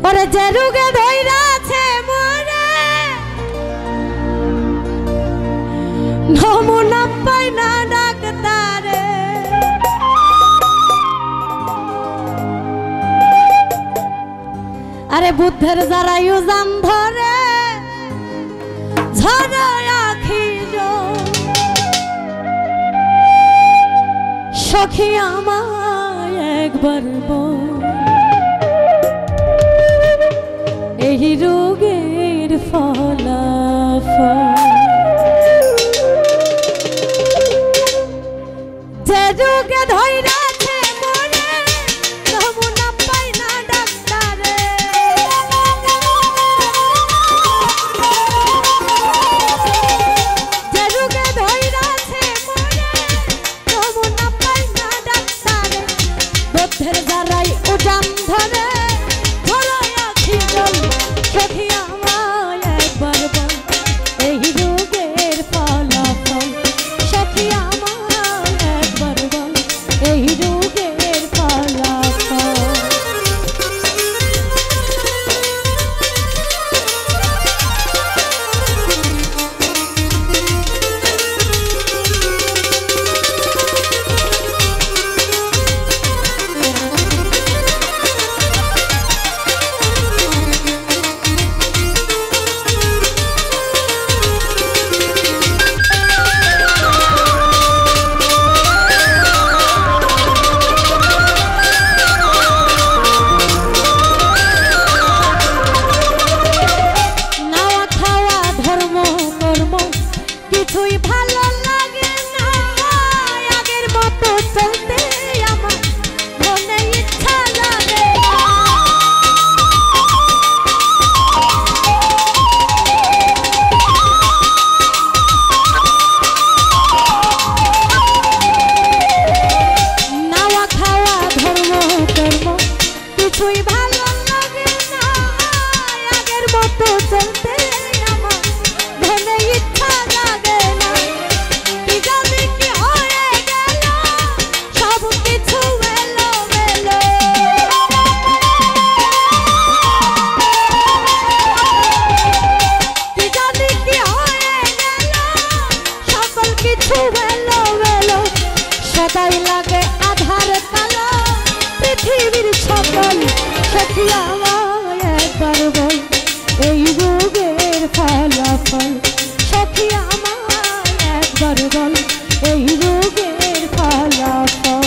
ওরে যে রোগে ধইরাছে মোরে নমুনা পাই না ডাক্তারে আরে বুদ্ধের যারা ইউজান ধরে ঝরায় আখি সখী আমায় একবার বল এই রোগের ফলাফল যে রোগে ধইরাছে মোরে নমুনা পাই না ডাক্তারে যে রোগে ধইরাছে মোরে নমুনা পাই না ডাক্তারে বুদ্ধের যারাই উজান ধরে ধরায় আখি জল সখী আমায় একবার বল এই রোগের ফলাফল সখী আমায় একবার বল এই রোগের ফলাফল কিছুই ভালো লাগে না আগের মতো চলতে আমার মনে ইচ্ছা লাগে নাওয়া খাওয়া ধর্ম কর্ম কিছুই ভালো লাগে না আগের মতো চলতে আমার মনে ইচ্ছা লাগে না কি জানি কি হয়ে গেল সব কিছু এলো মেলো কি জানি কি হয়ে গেল সকল কিছু এলো মেলো সদাই লাগে আধার কালো পৃথিবীর সকল সখী আমায় একবার বল এই রোগের ফলাফল সখী আমায় একবার বল এই রোগের ফলাফল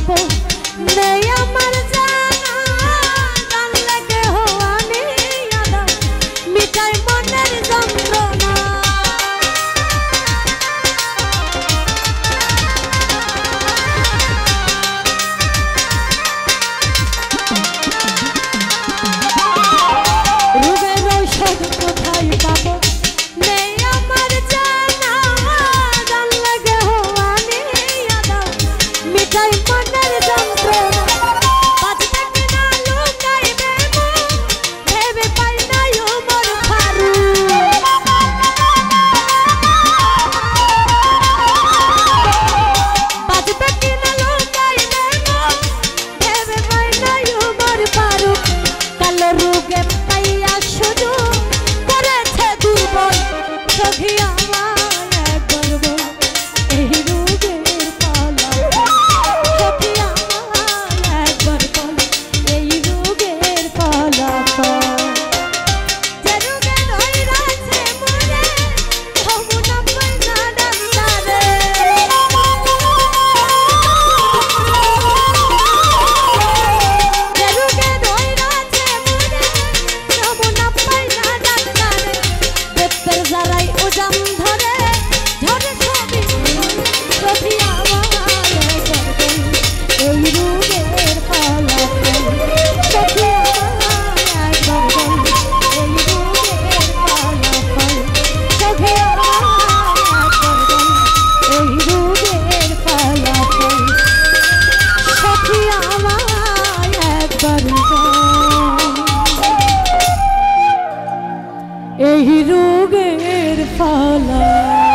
পাবো নেই আমার জানা, জানলে কেহ আনিয়া দাও মিটাই মনের যন্ত্রণা। রোগের ঔষধ কোথায় পাবো নেই আমার জানা, জানলে কেহ আনিয়া দাও মিটাই মনের যন্ত্রণা। বাঁচবে কিনা লুকাইবে মন, ভেবে পাই নাই ওমর ফারুক। বাঁচবে কিনা লুকাইবে মন, ভেবে পাই নাই ওমর ফারুক। কালো রোগে পাইয়া শুধু করেছে দুর্বল, সখী আমায় একবার বল এই রোগের ফলাফল। সখী আমায় একবার বল এই রোগের ফলাফল। যে রোগে ধইরাছে মোরে যমুনা পাইনা ডাক্তারে। যে রোগে ধইরাছে মোরে যমুনা পাইনা ডাক্তারে। বেতের যারাই ওজাম ধরে ঝরে সবই সখী আমায় একবার বল এই রোগের ফলাফল। সখী আমায় একবার বল এই রোগের ফলাফল। সখী আমায় একবার বল এই রোগের ফলাফল। সখী আমায় একবার বল এই রোগের ফলাফল।